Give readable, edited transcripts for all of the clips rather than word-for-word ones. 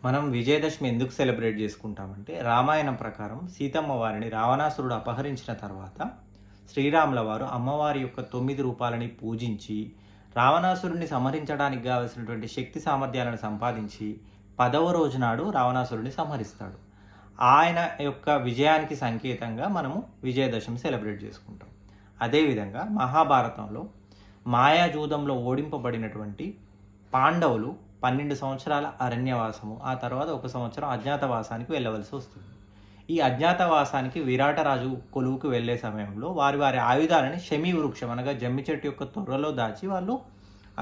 మనం విజయదశమి ఎందుకు సెలబ్రేట్ చేసుకుంటామంటే, రామాయణం ప్రకారం సీతమ్మ వారిని రావణాసురుడు అపహరించిన తర్వాత, శ్రీరాముల వారు అమ్మవారి యొక్క 9 రూపాలని పూజించి, రావణాసురుడిని సంహరించడానికి కావాల్సినటువంటి శక్తి సామర్థ్యాలను సంపాదించి, 10వ రోజు నాడు రావణాసురుడిని సంహరిస్తాడు. ఆయన యొక్క విజయానికి సంకేతంగా మనము విజయదశమి సెలబ్రేట్ చేసుకుంటాం. అదేవిధంగా మహాభారతంలో మాయాజూదంలో ఓడింపబడినటువంటి పాండవులు 12 సంవత్సరాల అరణ్యవాసము, ఆ తర్వాత 1 సంవత్సరం అజ్ఞాతవాసానికి వెళ్ళవలసి వస్తుంది. ఈ అజ్ఞాతవాసానికి విరాటరాజు కొలువుకు వెళ్ళే సమయంలో వారి వారి ఆయుధాలని శమీ వృక్షం అనగా జమ్మి చెట్టు యొక్క తొర్రలో దాచి వాళ్ళు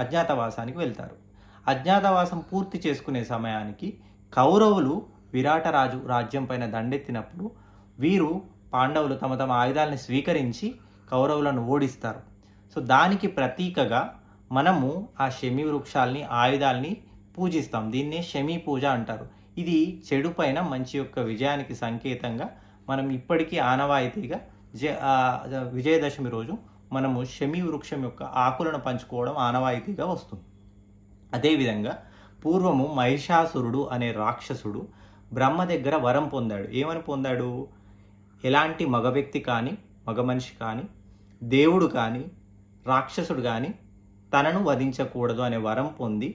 అజ్ఞాతవాసానికి వెళ్తారు. అజ్ఞాతవాసం పూర్తి చేసుకునే సమయానికి కౌరవులు విరాటరాజు రాజ్యం పైన దండెత్తినప్పుడు వీరు పాండవులు తమ తమ ఆయుధాలని స్వీకరించి కౌరవులను ఓడిస్తారు. సో దానికి ప్రతీకగా మనము ఆ శమీ వృక్షాల్ని ఆయుధాల్ని పూజిస్తాం. దీన్నే శమీ పూజ అంటారు. ఇది చెడు పైన మంచి యొక్క విజయానికి సంకేతంగా మనం ఇప్పటికీ ఆనవాయితీగా విజయదశమి రోజు మనము శమీ వృక్షం యొక్క ఆకులను పంచుకోవడం ఆనవాయితీగా వస్తుంది. అదేవిధంగా పూర్వము మహిషాసురుడు అనే రాక్షసుడు బ్రహ్మ దగ్గర వరం పొందాడు. ఏమని పొందాడు? ఎలాంటి మగ వ్యక్తి కానీ, మగ మనిషి కానీ, దేవుడు కానీ, రాక్షసుడు కానీ తనను వధించకూడదు అనే వరం పొంది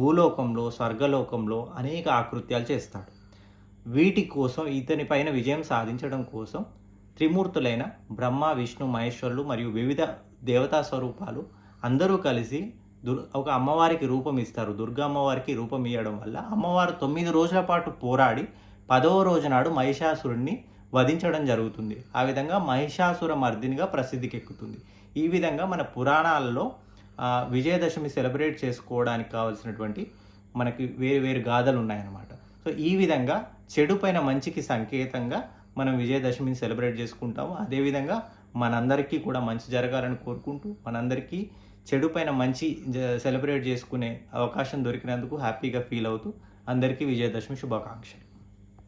భూలోకంలో, స్వర్గలోకంలో అనేక ఆకృత్యాలు చేస్తాడు. వీటి కోసం, ఇతని పైన విజయం సాధించడం కోసం త్రిమూర్తులైన బ్రహ్మ, విష్ణు, మహేశ్వరులు మరియు వివిధ దేవతా స్వరూపాలు అందరూ కలిసి ఒక అమ్మవారికి రూపం ఇస్తారు. దుర్గా అమ్మవారికి రూపం ఇవ్వడం వల్ల అమ్మవారు 9 రోజుల పాటు పోరాడి 10వ రోజు నాడు మహిషాసురుడిని వధించడం జరుగుతుంది. ఆ విధంగా మహిషాసుర మర్దినిగా ప్రసిద్ధికెక్కుతుంది. ఈ విధంగా మన పురాణాలలో విజయదశమి సెలబ్రేట్ చేసుకోవడానికి కావాల్సినటువంటి మనకి వేరు వేరు గాథలు ఉన్నాయన్నమాట. సో ఈ విధంగా చెడు పైన మంచికి సంకేతంగా మనం విజయదశమిని సెలబ్రేట్ చేసుకుంటాము. అదేవిధంగా మనందరికీ కూడా మంచి జరగాలని కోరుకుంటూ, మనందరికీ చెడు పైన మంచి సెలబ్రేట్ చేసుకునే అవకాశం దొరికినందుకు హ్యాపీగా ఫీల్ అవుతూ అందరికీ విజయదశమి శుభాకాంక్షలు.